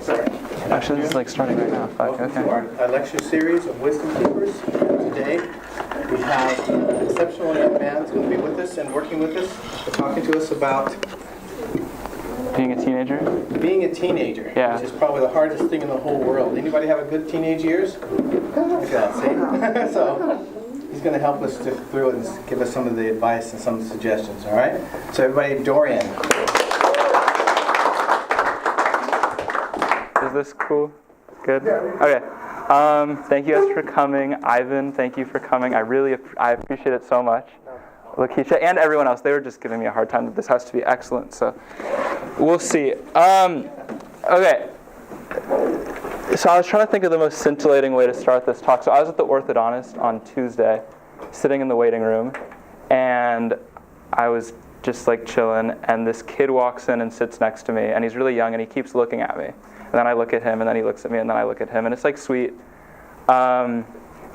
Actually, this is like starting right now. Fuck, Welcome okay. to our lecture series of wisdom keepers. Today we have an exceptional young man who's going to be with us and working with us, talking to us about Being a teenager? being a teenager, Yeah. which is probably the hardest thing in the whole world. Anybody have a good teenage years? Look at that, see? So he's going to help us through it and give us some of the advice and some suggestions, all right? So everybody, Dorian. Is this cool? Good? Okay. Thank you guys for coming. Ivan, thank you for coming. I appreciate it so much. Lakeisha and everyone else, they were just giving me a hard time that this has to be excellent, so we'll see. Okay. So I was trying to think of the most scintillating way to start this talk. So I was at the orthodontist on Tuesday, sitting in the waiting room, and I was just like chilling, and this kid walks in and sits next to me, and he's really young, and he keeps looking at me. And then I look at him, and then he looks at me, and then I look at him, and it's like sweet. And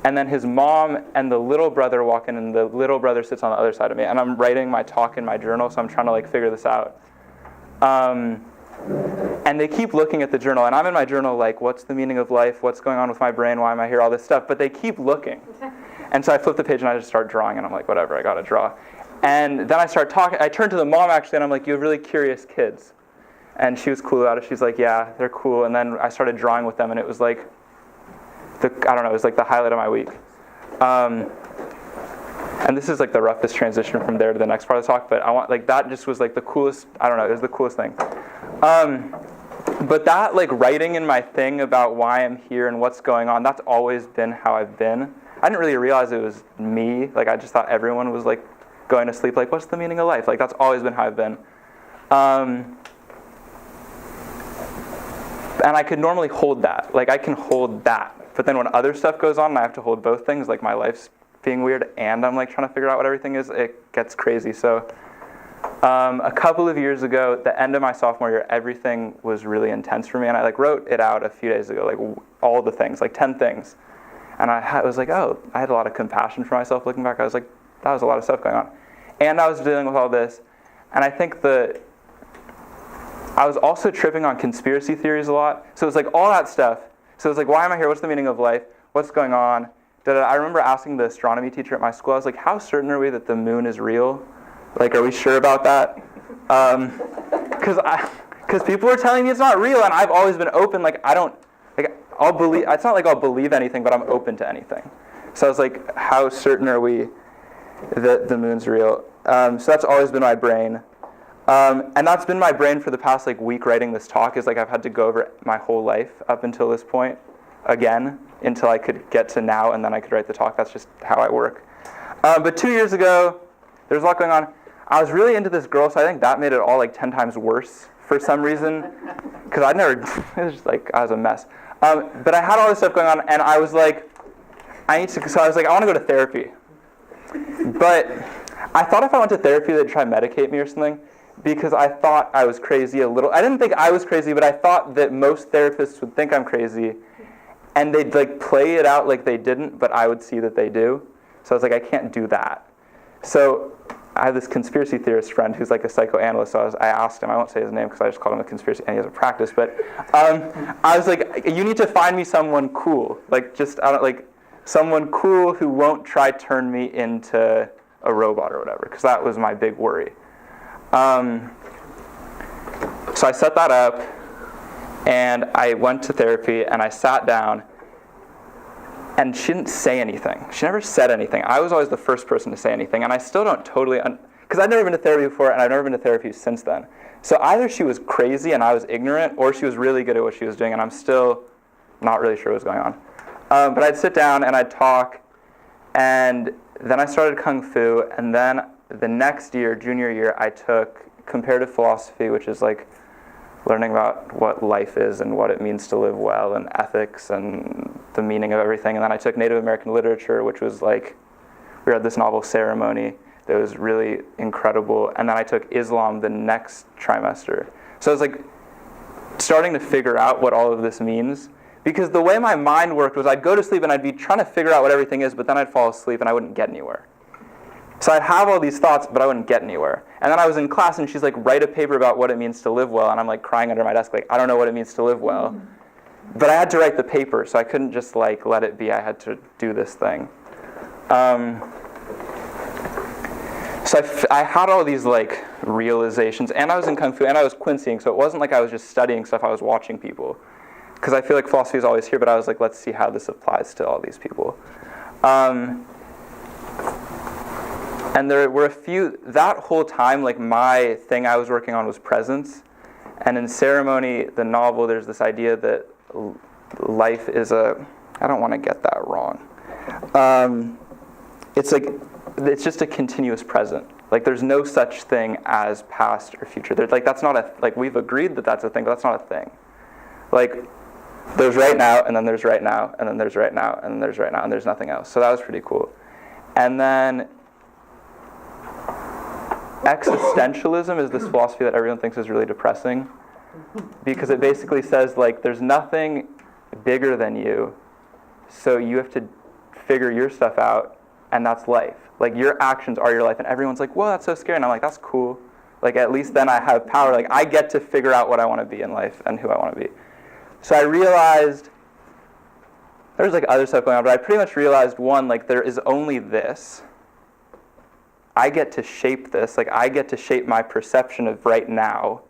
then his mom and the little brother walk in, and the little brother sits on the other side of me, and I'm writing my talk in my journal, so I'm trying to like figure this out. And they keep looking at the journal, and I'm in my journal like, what's the meaning of life? What's going on with my brain? Why am I here? All this stuff. But they keep looking. And so I flip the page, and I just start drawing, and I'm like, whatever, I got to draw. And then I start talking. I turn to the mom, actually, and I'm like, you have really curious kids. And she was cool about it. She's like, yeah, they're cool. And then I started drawing with them, and it was like, it was like the highlight of my week. And this is like the roughest transition from there to the next part of the talk, but that just was like the coolest, it was the coolest thing. But that like writing in my thing about why I'm here and what's going on, that's always been how I've been. I didn't really realize it was me. Like I just thought everyone was like going to sleep, like what's the meaning of life? Like that's always been how I've been. And I could normally hold that. Like I can hold that. But then when other stuff goes on and I have to hold both things, like my life's being weird and I'm like trying to figure out what everything is, it gets crazy. So a couple of years ago, the end of my sophomore year, everything was really intense for me. And I like wrote it out a few days ago, like all the things, like 10 things. And I was like, I had a lot of compassion for myself looking back. I was like, that was a lot of stuff going on. And I was dealing with all this. And I think I was also tripping on conspiracy theories a lot. So it was like all that stuff. So it was like, why am I here? What's the meaning of life? What's going on? I remember asking the astronomy teacher at my school, I was like, how certain are we that the moon is real? Like, are we sure about that? Because people were telling me it's not real, and I've always been open. Like, I'll believe. It's not like I'll believe anything, but I'm open to anything. So I was like, how certain are we that the moon's real? So that's always been my brain. And that's been my brain for the past like week writing this talk, is like I've had to go over my whole life up until this point again, until I could get to now, and then I could write the talk. That's just how I work. But 2 years ago, there was a lot going on. I was really into this girl, so I think that made it all like 10 times worse for some reason, because it was just like, I was a mess. But I had all this stuff going on, and I was like, I want to go to therapy. But I thought if I went to therapy, they'd try to medicate me or something, because I thought I was crazy a little. I didn't think I was crazy, but I thought that most therapists would think I'm crazy, and they'd like play it out like they didn't, but I would see that they do. So I was like, I can't do that. So I have this conspiracy theorist friend who's like a psychoanalyst. So I asked him, I won't say his name because I just called him a conspiracy, and he has a practice. But I was like, you need to find me someone cool, like someone cool who won't try to turn me into a robot or whatever, because that was my big worry. So I set that up, and I went to therapy, and I sat down, and she didn't say anything. She never said anything. I was always the first person to say anything, and I still don't totally, because I've never been to therapy before, and I've never been to therapy since then. So either she was crazy and I was ignorant, or she was really good at what she was doing, and I'm still not really sure what was going on. But I'd sit down, and I'd talk, and then I started Kung Fu, and then the next year, junior year, I took comparative philosophy, which is like learning about what life is and what it means to live well, and ethics and the meaning of everything. And then I took Native American literature, which was like, we read this novel Ceremony that was really incredible. And then I took Islam the next trimester. So I was like starting to figure out what all of this means, because the way my mind worked was I'd go to sleep and I'd be trying to figure out what everything is, but then I'd fall asleep and I wouldn't get anywhere. So I'd have all these thoughts, but I wouldn't get anywhere. And then I was in class, and she's like, write a paper about what it means to live well. And I'm like crying under my desk, like, I don't know what it means to live well. But I had to write the paper, so I couldn't just like let it be. I had to do this thing. So I had all these like realizations, and I was in Kung Fu, and I was quincing, so it wasn't like I was just studying stuff, I was watching people. Because I feel like philosophy is always here, but I was like, let's see how this applies to all these people. And there were a few, that whole time, like my thing I was working on was presence. And in Ceremony, the novel, there's this idea that life is I don't want to get that wrong. It's just a continuous present. Like there's no such thing as past or future. That's not like we've agreed that that's a thing, but that's not a thing. Like there's right now, and then there's right now, and then there's right now, and then there's right now, and there's nothing else. So that was pretty cool. And then existentialism is this philosophy that everyone thinks is really depressing, because it basically says like there's nothing bigger than you, so you have to figure your stuff out, and that's life. Like your actions are your life, and everyone's like, whoa, that's so scary, and I'm like, that's cool. Like at least then I have power. Like I get to figure out what I want to be in life and who I want to be. So I realized there's like other stuff going on, but I pretty much realized one, like there is only this. I get to shape this, like I get to shape my perception of right now,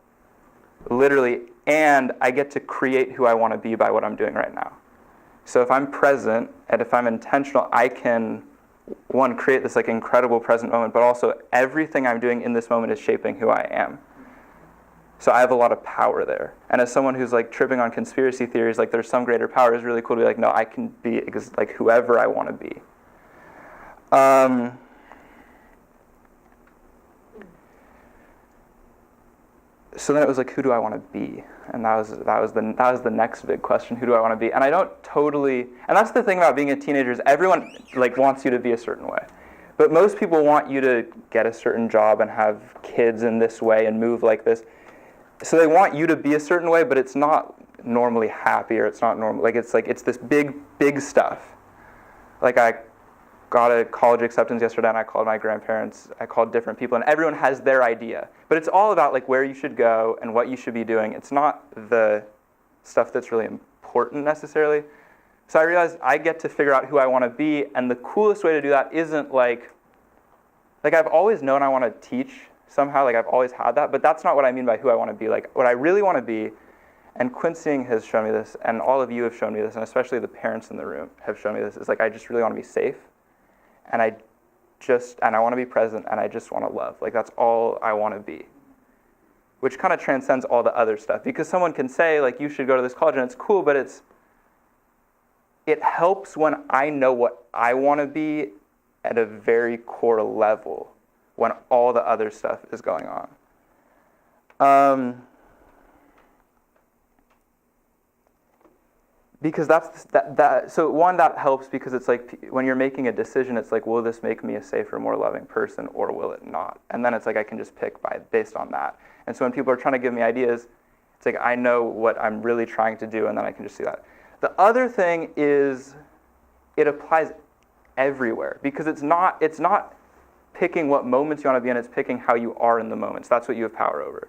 literally, and I get to create who I want to be by what I'm doing right now. So if I'm present, and if I'm intentional, I can, one, create this like incredible present moment, but also everything I'm doing in this moment is shaping who I am. So I have a lot of power there. And as someone who's like tripping on conspiracy theories, like there's some greater power, it's really cool to be like, no, I can be like whoever I want to be. So then it was like, who do I want to be? And that was the next big question. Who do I want to be? And I don't totally. And that's the thing about being a teenager is everyone like wants you to be a certain way, but most people want you to get a certain job and have kids in this way and move like this. So they want you to be a certain way, but it's not normally happy, or it's not normal. Like it's this big stuff. Like I got a college acceptance yesterday, and I called my grandparents, I called different people, and everyone has their idea. But it's all about like where you should go and what you should be doing. It's not the stuff that's really important necessarily. So I realized I get to figure out who I want to be, and the coolest way to do that isn't like I've always known I want to teach somehow, like I've always had that, but that's not what I mean by who I want to be. Like what I really want to be, and quincing has shown me this, and all of you have shown me this, and especially the parents in the room have shown me this, is like I just really want to be safe. And I want to be present, and I just want to love. Like that's all I want to be. Which kind of transcends all the other stuff. Because someone can say, like, you should go to this college, and it's cool, but it helps when I know what I want to be at a very core level when all the other stuff is going on. Because so one, that helps because it's like when you're making a decision, it's like, will this make me a safer, more loving person, or will it not? And then it's like I can just pick based on that. And so when people are trying to give me ideas, it's like I know what I'm really trying to do, and then I can just see that. The other thing is it applies everywhere, because it's not picking what moments you want to be in, it's picking how you are in the moments. That's what you have power over.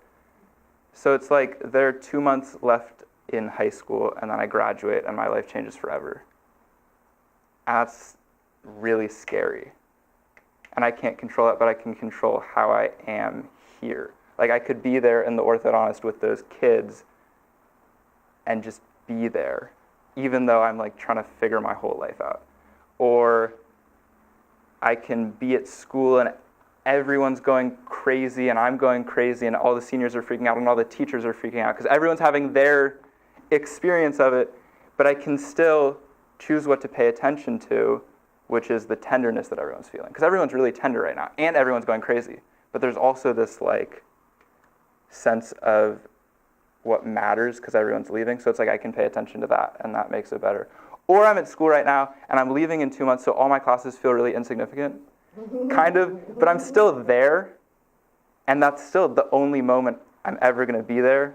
So it's like there are 2 months left in high school, and then I graduate, and my life changes forever. That's really scary. And I can't control that, but I can control how I am here. Like I could be there in the orthodontist with those kids and just be there, even though I'm like trying to figure my whole life out. Or I can be at school and everyone's going crazy and I'm going crazy and all the seniors are freaking out and all the teachers are freaking out because everyone's having their experience of it, but I can still choose what to pay attention to, which is the tenderness that everyone's feeling. Because everyone's really tender right now, and everyone's going crazy. But there's also this like sense of what matters because everyone's leaving. So it's like I can pay attention to that, and that makes it better. Or I'm at school right now, and I'm leaving in 2 months, so all my classes feel really insignificant, kind of. But I'm still there, and that's still the only moment I'm ever going to be there.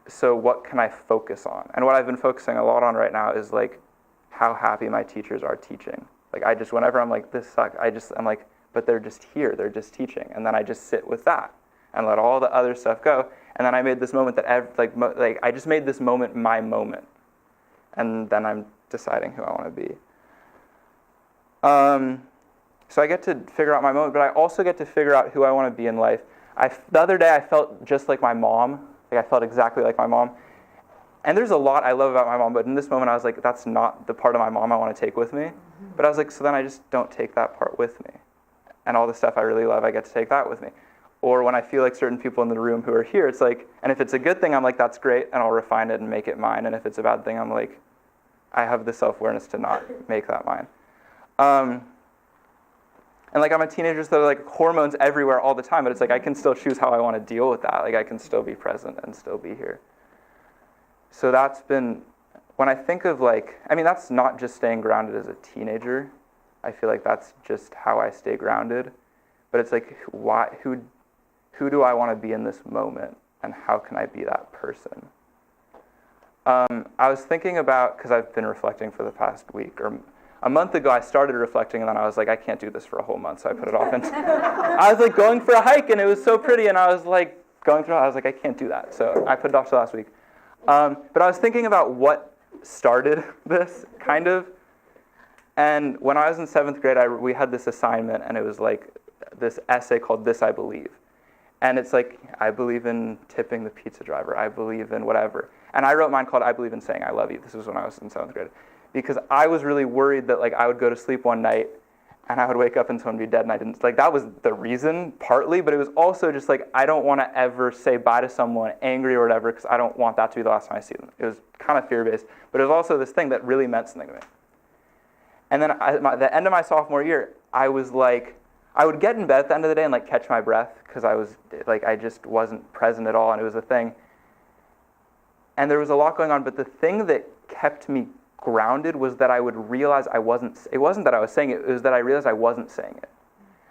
So what can I focus on? And what I've been focusing a lot on right now is like how happy my teachers are teaching. Like whenever I'm like, this sucks, I'm like, but they're just here, they're just teaching. And then I just sit with that and let all the other stuff go. And then I made this moment that, I just made this moment my moment. And then I'm deciding who I want to be. So I get to figure out my moment, but I also get to figure out who I want to be in life. The other day I felt just like my mom. Like I felt exactly like my mom. And there's a lot I love about my mom, but in this moment I was like, that's not the part of my mom I want to take with me. But I was like, so then I just don't take that part with me. And all the stuff I really love, I get to take that with me. Or when I feel like certain people in the room who are here, it's like, and if it's a good thing, I'm like, that's great, and I'll refine it and make it mine. And if it's a bad thing, I'm like, I have the self-awareness to not make that mine. And like I'm a teenager, so like hormones everywhere all the time, but it's like I can still choose how I want to deal with that. Like I can still be present and still be here. So that's been, when I think of that's not just staying grounded as a teenager. I feel like that's just how I stay grounded. But it's like, who do I want to be in this moment? And how can I be that person? I was thinking about, because I've been reflecting for the past week, or a month ago I started reflecting, and then I was like, I can't do this for a whole month, so I put it off. And I was like going for a hike, and it was so pretty, and I was like going through it, I was like, I can't do that. So I put it off to last week. But I was thinking about what started this, kind of. And when I was in 7th grade, we had this assignment, and it was like this essay called This I Believe. And it's like, I believe in tipping the pizza driver. I believe in whatever. And I wrote mine called I Believe in Saying I Love You. This was when I was in 7th grade. Because I was really worried that I would go to sleep one night and I would wake up and someone would be dead, and I didn't. That was the reason, partly, but it was also just I don't want to ever say bye to someone angry or whatever, because I don't want that to be the last time I see them. It was kind of fear-based, but it was also this thing that really meant something to me. And then at the end of my sophomore year, I was I would get in bed at the end of the day and catch my breath, because I just wasn't present at all, and it was a thing. And there was a lot going on, but the thing that kept me grounded was that I would realize it wasn't that I was saying it, it was that I realized I wasn't saying it.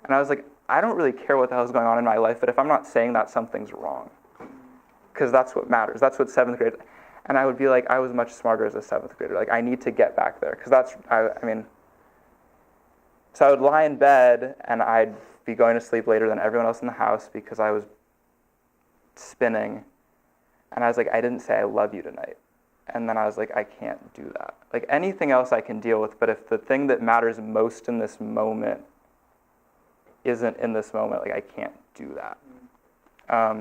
And I was like, I don't really care what the hell's going on in my life, but if I'm not saying that, something's wrong. Because that's what matters. That's what 7th grade, and I would be I was much smarter as a 7th grader. I need to get back there, because so I would lie in bed, and I'd be going to sleep later than everyone else in the house because I was spinning. And I was like, I didn't say I love you tonight. And then I was like, I can't do that. Anything else I can deal with, but if the thing that matters most in this moment isn't in this moment, I can't do that.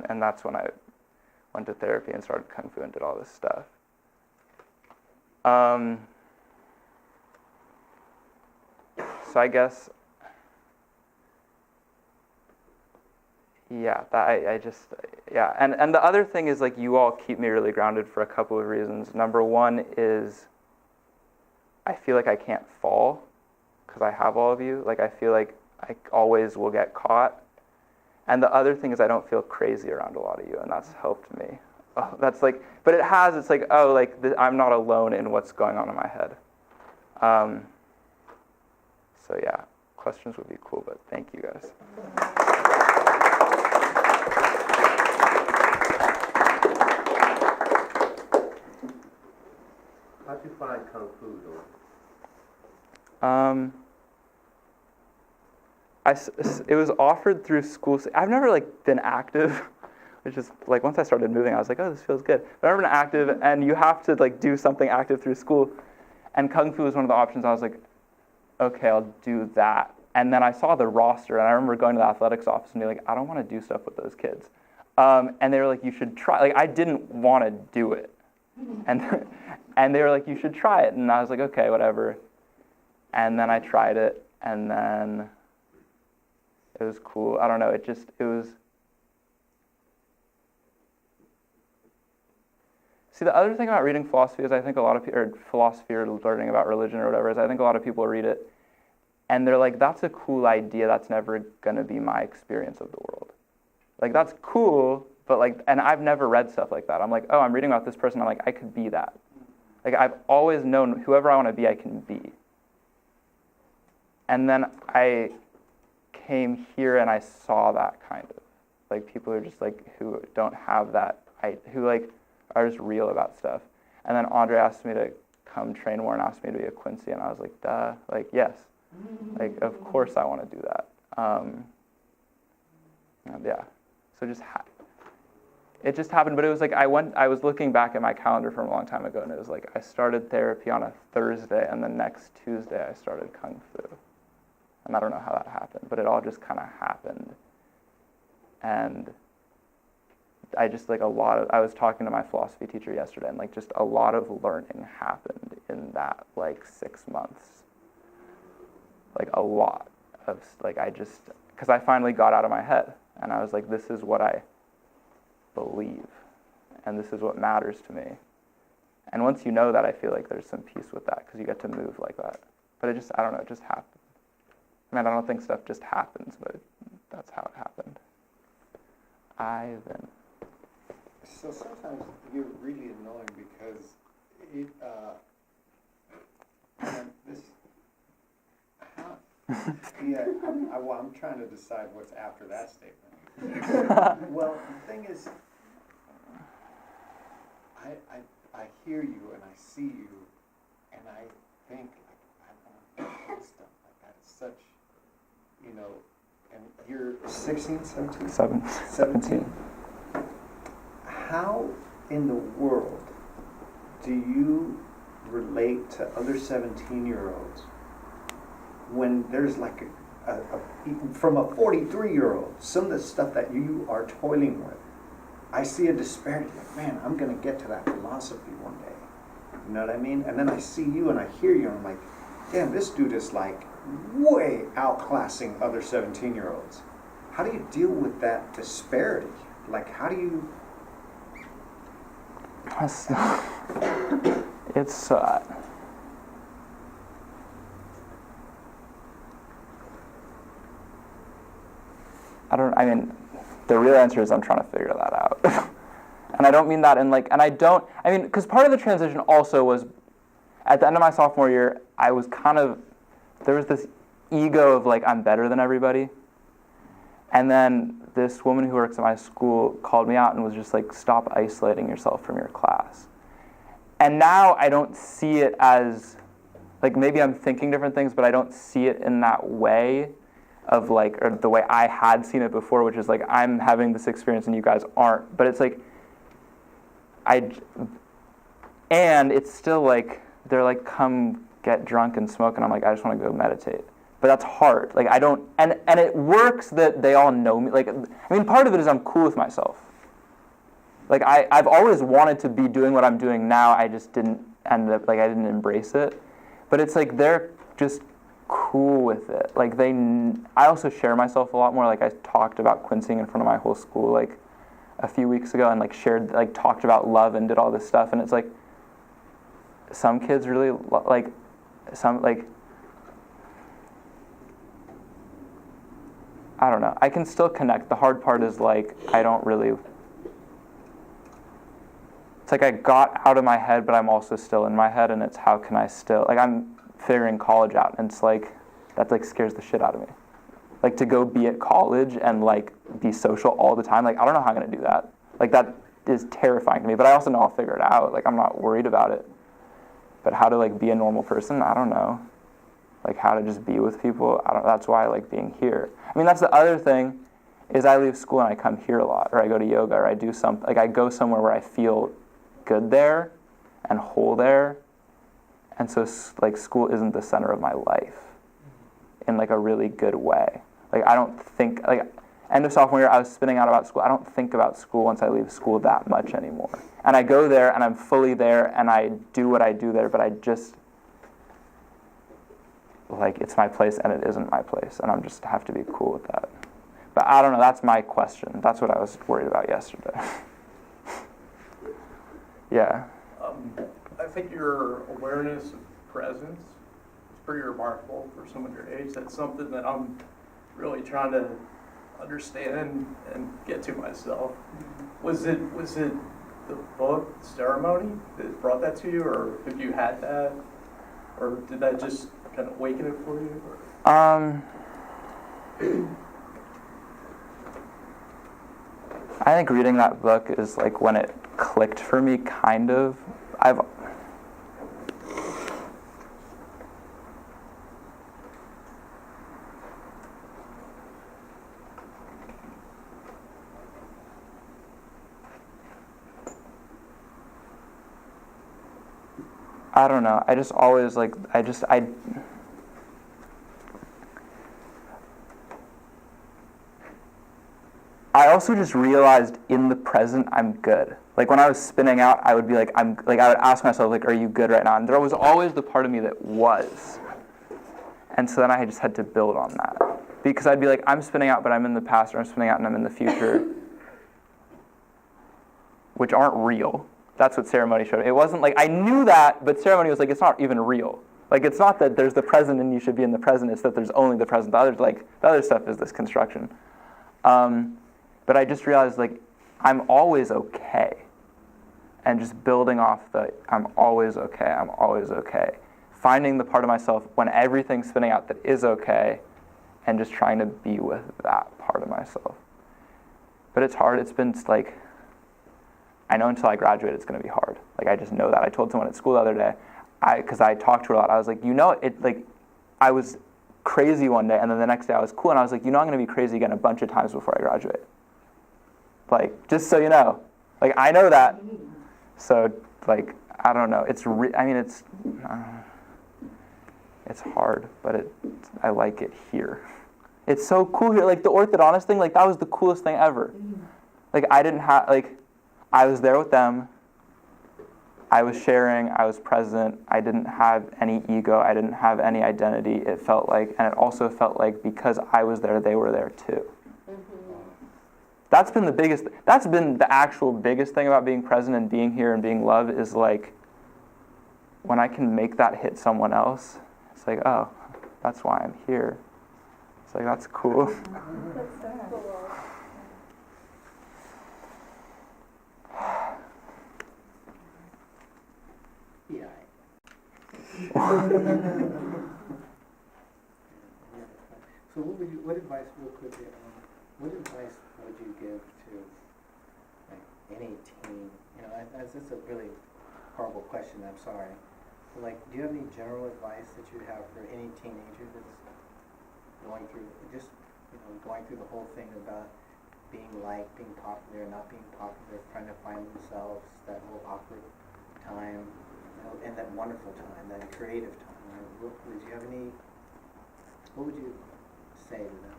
And that's when I went to therapy and started Kung Fu and did all this stuff. So I guess, yeah, and the other thing is you all keep me really grounded for a couple of reasons. Number one is I feel like I can't fall because I have all of you. I feel like I always will get caught. And the other thing is I don't feel crazy around a lot of you, and that's helped me. Oh, that's but it has. It's I'm not alone in what's going on in my head. So yeah, questions would be cool, but thank you guys. How'd you find Kung Fu, Dorian? It was offered through school. I've never been active, which is once I started moving, I was like, oh, this feels good. But I've never been active, and you have to do something active through school. And Kung Fu was one of the options. I was like, okay, I'll do that. And then I saw the roster, and I remember going to the athletics office and being like, I don't want to do stuff with those kids. And they were like, you should try. I didn't want to do it. And they were like, you should try it. And I was like, okay, whatever. And then I tried it, and then it was cool. I don't know, it was... See, the other thing about reading philosophy is I think a lot of people, or philosophy or learning about religion or whatever, is I think a lot of people read it, and they're like, that's a cool idea, that's never going to be my experience of the world. That's cool, but and I've never read stuff like that. I'm like, oh, I'm reading about this person, I'm like, I could be that. I've always known whoever I want to be, I can be. And then I came here and I saw that kind of. People who are just who don't have that, who are just real about stuff. And then Andre asked me to come train more and asked me to be a Quincy, and I was like, duh, yes. Of course I want to do that. Yeah, so it just happened, but it was like I was looking back at my calendar from a long time ago, and it was like I started therapy on a Thursday, and the next Tuesday I started Kung Fu. And I don't know how that happened, but it all just kind of happened. And I just I was talking to my philosophy teacher yesterday, and just a lot of learning happened in that 6 months. A lot of, because I finally got out of my head, and I was like, this is what I believe, and this is what matters to me. And once you know that, I feel like there's some peace with that, because you get to move like that. But it just happened. I don't think stuff just happens, but that's how it happened. Ivan. So sometimes you're really annoying because it, I'm trying to decide what's after that statement. Well, the thing is, I hear you and I see you, and I think I want to do stuff like that. It's such, and you're 16, 17? 17. How in the world do you relate to other 17-year-olds when there's from a 43-year-old, some of the stuff that you are toiling with, I see a disparity, man, I'm going to get to that philosophy one day. You know what I mean? And then I see you and I hear you and I'm like, damn, this dude is way outclassing other 17-year-olds. How do you deal with that disparity? How do you... It's the real answer is I'm trying to figure that out. And I don't mean that because part of the transition also was, at the end of my sophomore year, I was there was this ego of I'm better than everybody. And then this woman who works at my school called me out and was just stop isolating yourself from your class. And now I don't see it as, maybe I'm thinking different things, but I don't see it in that way of or the way I had seen it before, which is I'm having this experience and you guys aren't. But it's and it's still they're come get drunk and smoke, and I'm I just want to go meditate. But that's hard. I don't, and it works that they all know me. Part of it is I'm cool with myself. I've always wanted to be doing what I'm doing now. I just didn't end up, I didn't embrace it. But it's they're just cool with it. I also share myself a lot more. I talked about quincing in front of my whole school, a few weeks ago, and shared, talked about love and did all this stuff. And it's some kids really, I don't know. I can still connect. The hard part is I don't really... It's I got out of my head, but I'm also still in my head, and it's how can I still... I'm figuring college out, and it's that scares the shit out of me. To go be at college and be social all the time, I don't know how I'm going to do that. That is terrifying to me, but I also know I'll figure it out. I'm not worried about it. But how to be a normal person, I don't know. How to just be with people, that's why I like being here. That's the other thing, is I leave school and I come here a lot, or I go to yoga, or I do something, I go somewhere where I feel good there and whole there. And so school isn't the center of my life in a really good way. I don't think, end of sophomore year, I was spinning out about school. I don't think about school once I leave school that much anymore. And I go there and I'm fully there and I do what I do there, but I just, it's my place and it isn't my place, and I'm just have to be cool with that. But I don't know, that's my question. That's what I was worried about yesterday. Yeah. I think your awareness of presence is pretty remarkable for someone your age. That's something that I'm really trying to understand and get to myself. Was it the book ceremony that brought that to you, or have you had that, or did that just kind of awaken it for you? I think reading that book is when it clicked for me, kind of. I don't know. I just always like, I also just realized in the present I'm good. Like when I was spinning out, I would be like, I would ask myself, like, are you good right now? And there was always the part of me that was. And so then I just had to build on that. Because I'd be like, I'm spinning out, but I'm in the past, or I'm spinning out and I'm in the future, which aren't real. That's what ceremony showed me. It wasn't like, I knew that, but ceremony was like, it's not even real. Like, it's not that there's the present and you should be in the present, it's that there's only the present. The other stuff is this construction. But I just realized, like, I'm always okay. And just building off the, I'm always okay. Finding the part of myself when everything's spinning out that is okay, and just trying to be with that part of myself. But it's hard. It's been, like, I know until I graduate it's going to be hard. Like, I just know that. I told someone at school the other day, because I talked to her a lot, I was like, I was crazy one day, and then the next day I was cool, and I was like, I'm going to be crazy again a bunch of times before I graduate. Like, just so you know. Like, I know that. So, like, I don't know. It's hard, but I like it here. It's so cool here. Like, the orthodontist thing, like, that was the coolest thing ever. Like, I was there with them. I was sharing. I was present. I didn't have any ego. I didn't have any identity. It felt like, and it also felt like because I was there, they were there too. That's been the actual biggest thing about being present and being here and being loved is like, when I can make that hit someone else, it's like, oh, that's why I'm here. It's like, that's cool. Yeah. So what advice, real quickly, what advice would you give to like any teen? That's a really horrible question. I'm sorry. But like, do you have any general advice that you'd have for any teenager that's going through the whole thing about being liked, being popular, not being popular, trying to find themselves, that whole awkward time, and that wonderful time, that creative time? What would you say to them?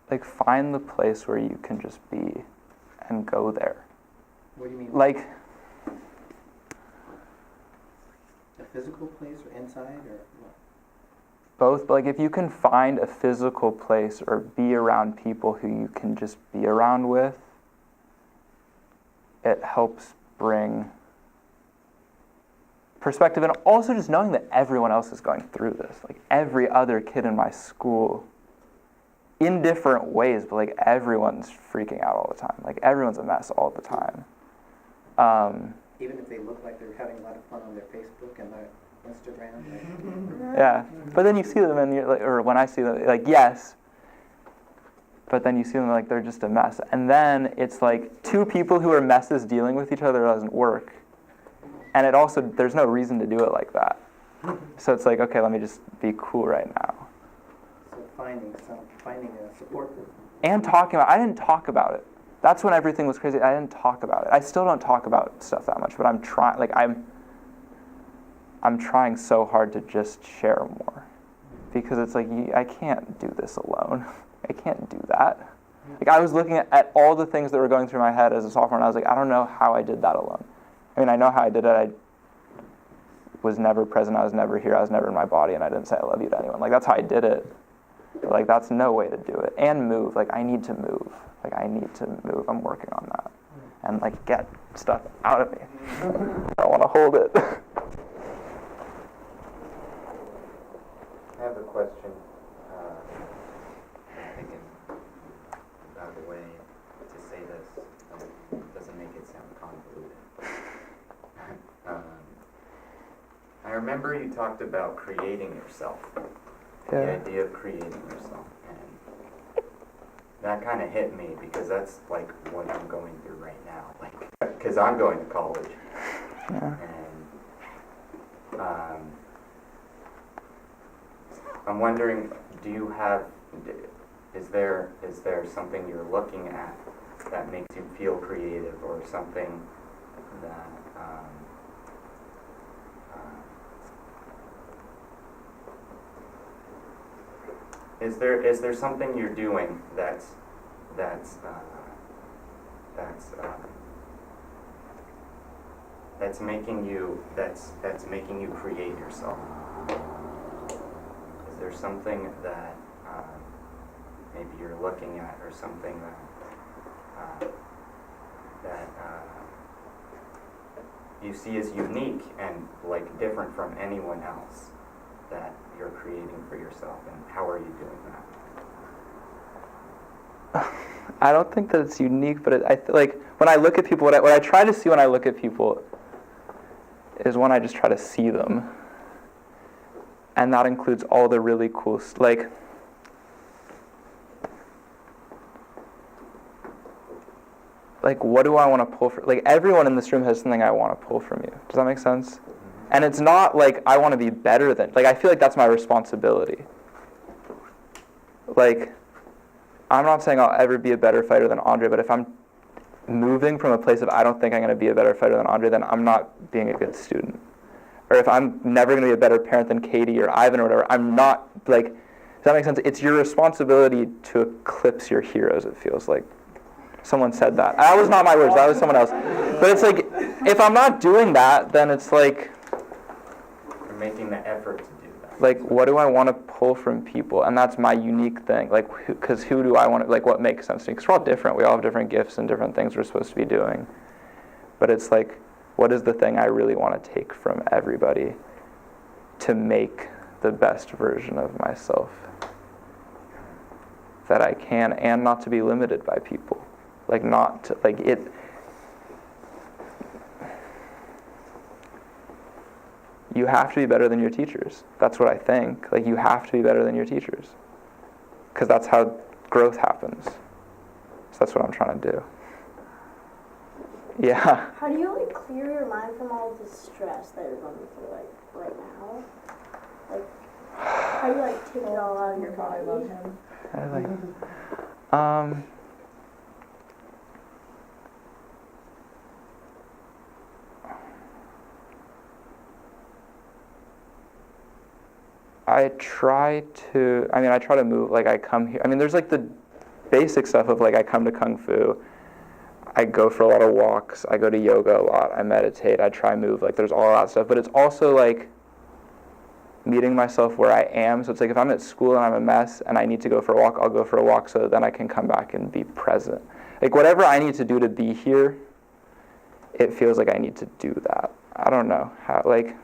Like, find the place where you can just be and go there. What do you mean? Like, a physical place or inside or what? both, but like if you can find a physical place or be around people who you can just be around with, it helps bring perspective, and also just knowing that everyone else is going through this. Like every other kid in my school, in different ways, but like everyone's freaking out all the time. Like everyone's a mess all the time. Even if they look like they're having a lot of fun on their Facebook and their Instagram. Yeah, but then you see them and you're like, or when I see them, like yes, but then you see them like they're just a mess. And then it's like two people who are messes dealing with each other doesn't work. And it also, there's no reason to do it like that. So it's like, okay, let me just be cool right now. So finding a support group. And talking about, I didn't talk about it. That's when everything was crazy. I didn't talk about it. I still don't talk about stuff that much, but I'm trying so hard to just share more. Because it's like, I can't do this alone. I can't do that. Like I was looking at all the things that were going through my head as a sophomore, and I was like, I don't know how I did that alone. I mean, I know how I did it. I was never present. I was never here. I was never in my body, and I didn't say I love you to anyone. Like, that's how I did it. But, like, that's no way to do it. And move. Like, I need to move. Like, I need to move. I'm working on that. And, like, get stuff out of me. I don't want to hold it. I have a question. I'm thinking about the way to say this. Doesn't make it sound convoluted. I remember you talked about creating yourself. Yeah. The idea of creating yourself. And that kind of hit me because that's like what I'm going through right now. Like, because I'm going to college. Yeah. And I'm wondering, is there something you're looking at that makes you feel creative, or something that Is there something you're doing that's making you create yourself? Is there something that maybe you're looking at, or something that you see as unique and like different from anyone else that you're creating for yourself, and how are you doing that? I don't think that it's unique, but like when I look at people, what I try to see when I look at people is when I just try to see them, and that includes all the really cool like what do I want to pull from? Like everyone in this room has something I want to pull from you. Does that make sense? And it's not like I want to be better than. Like I feel like that's my responsibility. Like I'm not saying I'll ever be a better fighter than Andre, but if I'm moving from a place of I don't think I'm going to be a better fighter than Andre, then I'm not being a good student. Or if I'm never going to be a better parent than Katie or Ivan or whatever, I'm not, like, does that make sense? It's your responsibility to eclipse your heroes, it feels like. Someone said that. That was not my words, that was someone else. But it's like, if I'm not doing that, then it's like... You're making the effort to do that. Like, what do I want to pull from people? And that's my unique thing. Like, because who do I want to, like, what makes sense to me? Because we're all different. We all have different gifts and different things we're supposed to be doing. But it's like, what is the thing I really want to take from everybody to make the best version of myself that I can, and not to be limited by people? Like, not to, like, it... You have to be better than your teachers. That's what I think. Like, you have to be better than your teachers. Because that's how growth happens. So that's what I'm trying to do. Yeah. How do you like clear your mind from all the stress that you're going through like right now? Like how do you like take it all out of your body? I try to move, like I come here. I mean, there's like the basic stuff of like I come to Kung Fu. I go for a lot of walks. I go to yoga a lot. I meditate. I try move. Like there's all that stuff. But it's also like meeting myself where I am. So it's like if I'm at school and I'm a mess and I need to go for a walk, I'll go for a walk so that then I can come back and be present. Like whatever I need to do to be here, it feels like I need to do that. I don't know how, like...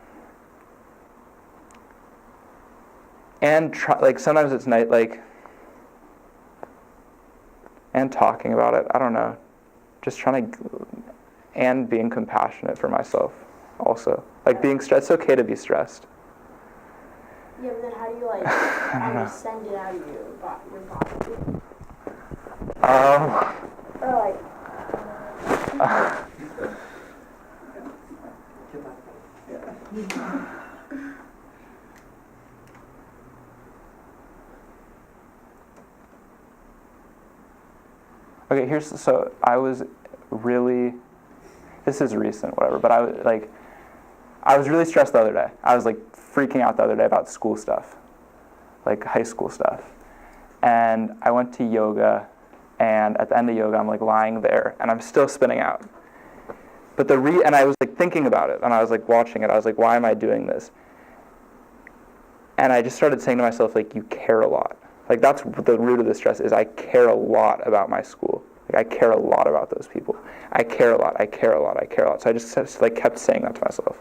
And like sometimes it's night, like, and talking about it. I don't know, just trying to, and being compassionate for myself, also. Like being stressed. It's okay to be stressed. Yeah, but then how do you like send it out of your body? Or like. Okay, so I was really, this is recent, whatever, but I was really stressed the other day. I was like freaking out the other day about school stuff, like high school stuff. And I went to yoga, and at the end of yoga, I'm like lying there, and I'm still spinning out. But and I was like thinking about it, and I was like watching it. I was like, why am I doing this? And I just started saying to myself, like, you care a lot. Like, that's the root of the stress, is I care a lot about my school. Like, I care a lot about those people. I care a lot, I care a lot, I care a lot. So I just like kept saying that to myself.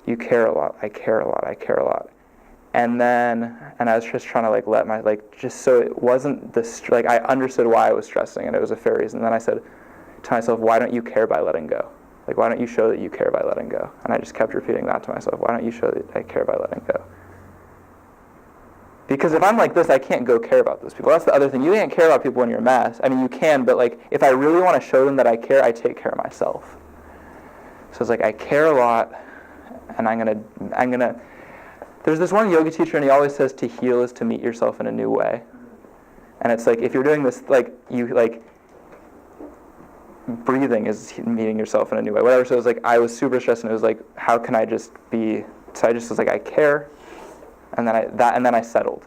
You care a lot, I care a lot, I care a lot. And I was just trying to like let my, like, just so it wasn't like I understood why I was stressing, and it was a fair reason. And then I said to myself, why don't you care by letting go? Like, why don't you show that you care by letting go? And I just kept repeating that to myself. Why don't you show that I care by letting go? Because if I'm like this, I can't go care about those people. That's the other thing. You can't care about people when you're a mess. I mean, you can, but like, if I really want to show them that I care, I take care of myself. So it's like, I care a lot, and I'm gonna. There's this one yoga teacher, and he always says to heal is to meet yourself in a new way. And it's like, if you're doing this, like, you like, breathing is meeting yourself in a new way, whatever. So it was like, I was super stressed, and it was like, how can I just be? So I just was like, I care. And then I settled,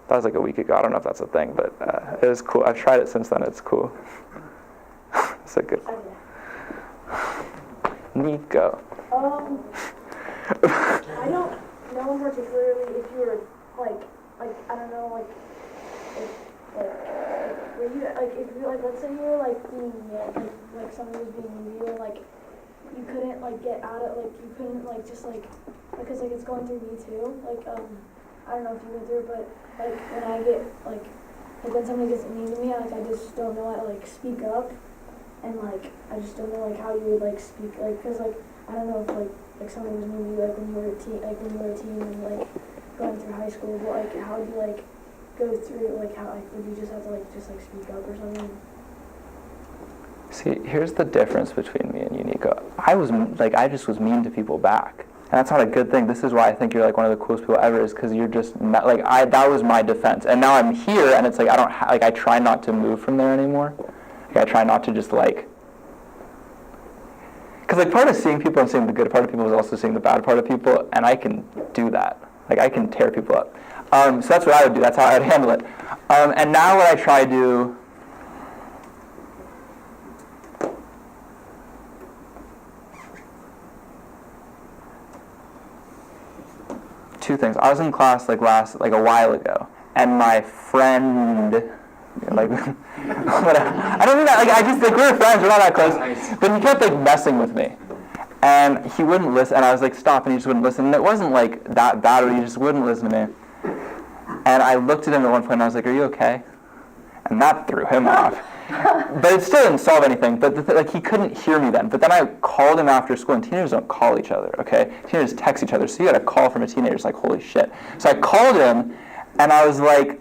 That was like a week ago. I don't know if that's a thing, but it was cool. I've tried it since then. It's cool. It's a good. Nico. I don't know particularly if you were like I don't know if were you if you let's say you were being like somebody was being mean to you like you couldn't get out of you couldn't just because it's going through me too I don't know if you went through it but when I get when somebody gets mean to me I just don't know how to speak up and I just don't know how you would speak because I don't know if somebody was mean to you when you were a teen and going through high school but how would you go through how would you just have to just speak up or something? See, here's the difference between me and you, Nico. I just was mean to people back. And that's not a good thing. This is why I think you're one of the coolest people ever is because you're just that was my defense. And now I'm here and it's I don't I try not to move from there anymore. I try not to just because part of seeing people and seeing the good part of people is also seeing the bad part of people, and I can do that. I can tear people up. So that's what I would do. That's how I would handle it. And now what I try to do. Two things. I was in class a while ago, and my friend, I don't mean that. I just we're friends. We're not that close. But he kept messing with me, and he wouldn't listen. And I was stop, and he just wouldn't listen. And it wasn't that bad, but he just wouldn't listen to me. And I looked at him at one point, and I was like, "Are you okay?" And that threw him off. But it still didn't solve anything. But he couldn't hear me then. But then I called him after school, and teenagers don't call each other, okay? Teenagers text each other. So you got a call from a teenager. It's holy shit. So I called him, and I was I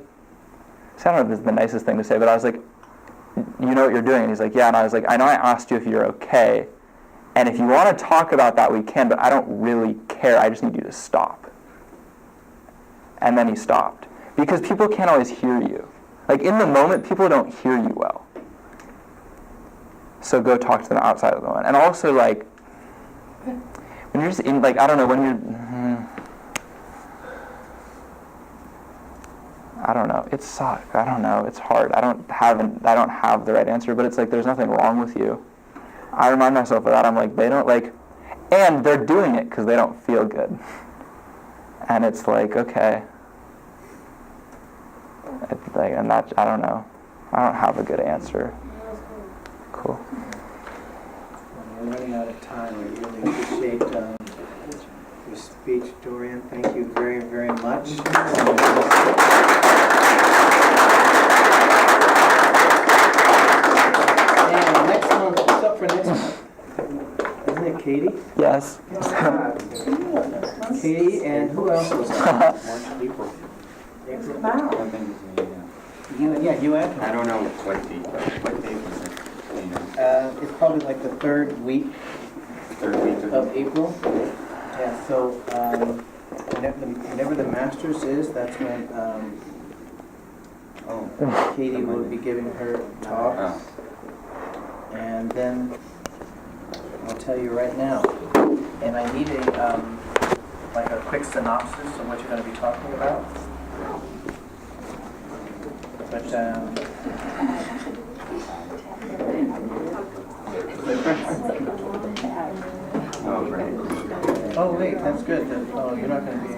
don't know if this is the nicest thing to say, but I was like, "You know what you're doing?" And he's like, "Yeah." And I was like, "I know I asked you if you're okay. And if you want to talk about that, we can, but I don't really care. I just need you to stop." And then he stopped. Because people can't always hear you. In the moment, people don't hear you well. So go talk to them outside of the moment. And also, when you're just in, I don't know, when you're... I don't know. It sucks. I don't know. It's hard. I don't have the right answer, but it's there's nothing wrong with you. I remind myself of that. I'm they don't and they're doing it because they don't feel good. And it's okay. And that, I don't know. I don't have a good answer. Cool. We're running out of time. I really appreciate your speech, Dorian. Thank you very, very much. And next month, what's up for next month? Isn't it Katie? Yes. Katie and who else was there? More people. You and I don't know what date was it? it's probably the third week Third week of April. Yeah, so whenever the Masters is, that's when Katie will be giving her talk. Oh. And then I'll tell you right now. And I need a quick synopsis of what you're going to be talking about. But Oh, right. oh wait, that's good. You're not going to be.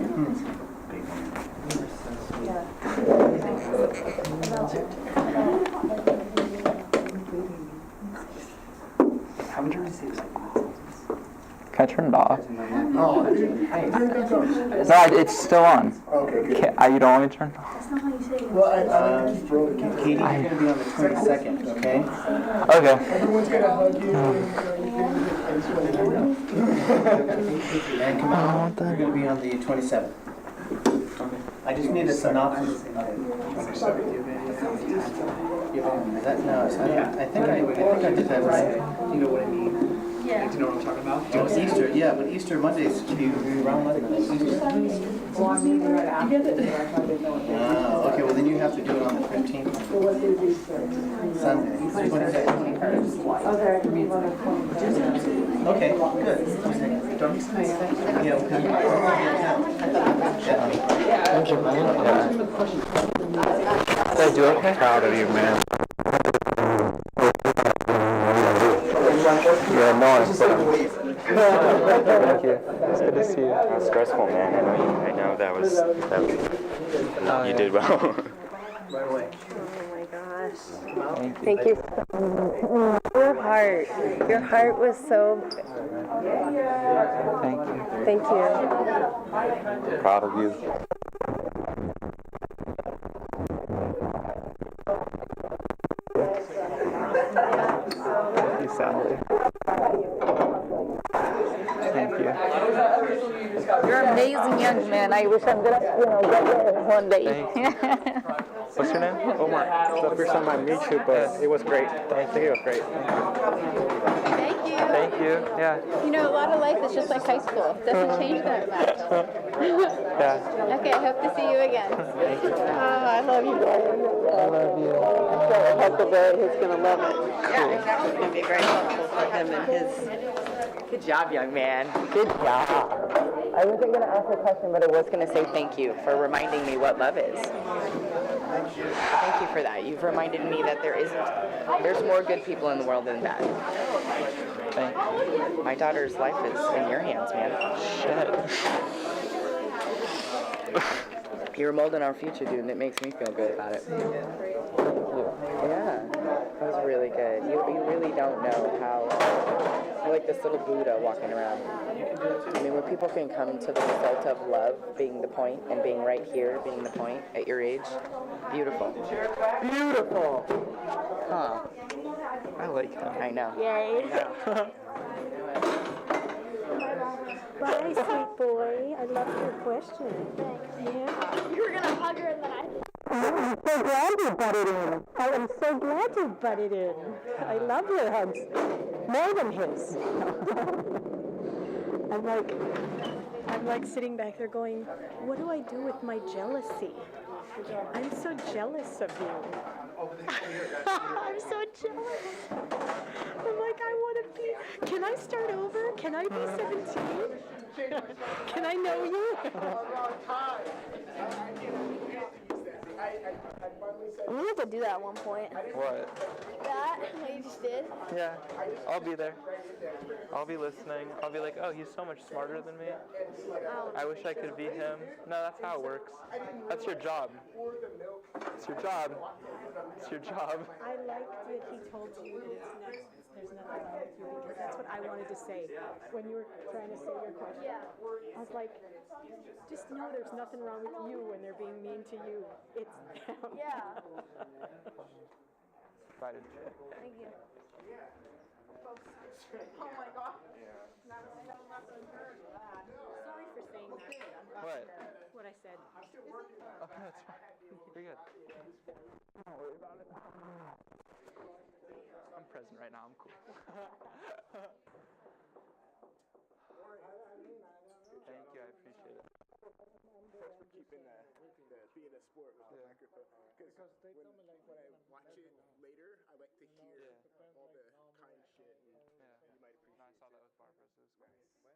Can I turn it off? Oh, No, it's still on. Okay, good. You don't want me to turn it off? That's not how you say it. Well, Katie, you're going to be on the 22nd, okay? Okay. everyone's gonna hug you. And Kamal, you're going to be on the 27th. I just need a synopsis. Is that, no, I think I did that right. You know what I mean? Yeah. Do you know what I'm talking about? Oh, it's Easter, yeah, but Easter Mondays, you round like Easter. Okay, well then you have to do it on the 15th. Sunday. 22nd. Okay, good. Yeah. Thank you, man. Did I do okay? Proud of you, man. Yeah, no one. Thank you. It's good to see you. That was stressful, man. I know that was you did well. Right away. Oh my gosh. Thank you. Thank you. Your heart was so. Thank you. Thank you. Proud of you. Thank you, Sally. Thank you. You're an amazing young man. I wish I'm gonna, get there one day. What's your name? Omar, it's the first time I meet you, but it was great. I think it was great. Thank you. Thank you. Yeah. You know, a lot of life is just like high school. It doesn't change that much. Yeah. Okay, I hope to see you again. I love you, Dorian. I love you. Huckleberry is gonna love it. Yeah, exactly. It's going to be very helpful for him and his. Good job, young man. Good job. I wasn't gonna ask a question, but I was gonna say thank you for reminding me what love is. Thank you for that. You've reminded me that there's more good people in the world than bad. Thank you. My daughter's life is in your hands, man. You're molding our future, dude, and it makes me feel good about it. Yeah, that was really good. You really don't know how, you're like this little Buddha walking around. I mean, when people can come to the result of love being the point and being right here, being the point at your age, beautiful. Beautiful! Huh. I like him. I know. Yay. Bye, sweet boy. I love your question. Yeah. You were going to hug her and then I... I'm so glad you butted in. I am so glad you butted in. I love your hugs. More than his. I'm like sitting back there going, what do I do with my jealousy? I'm so jealous of you. I'm so jealous. I'm like, I want to be, can I start over? Can I be 17? Can I know you? We have to do that at one point. What? That you just did. Yeah. I'll be there. I'll be listening. I'll be like, oh, he's so much smarter than me. I wish I could be him. No, that's how it works. That's your job. It's your job. It's your job. I liked that he told you that there's nothing wrong with you, because that's what I wanted to say when you were trying to say your question. Yeah. I was like, just know there's nothing wrong with you when they're being mean to you. It's them. Yeah. Excited. Thank you. Oh my God. Sorry for saying that. What? What I said. Oh, that's fine. You're good. Don't worry about it. I'm present right now. I'm cool. Thank you. I appreciate it. For keeping the being a sport with the microphone. Because when I watch it later, I like to hear all the kind shit, and you might appreciate it. No, I saw that with Barbara, so it was cool.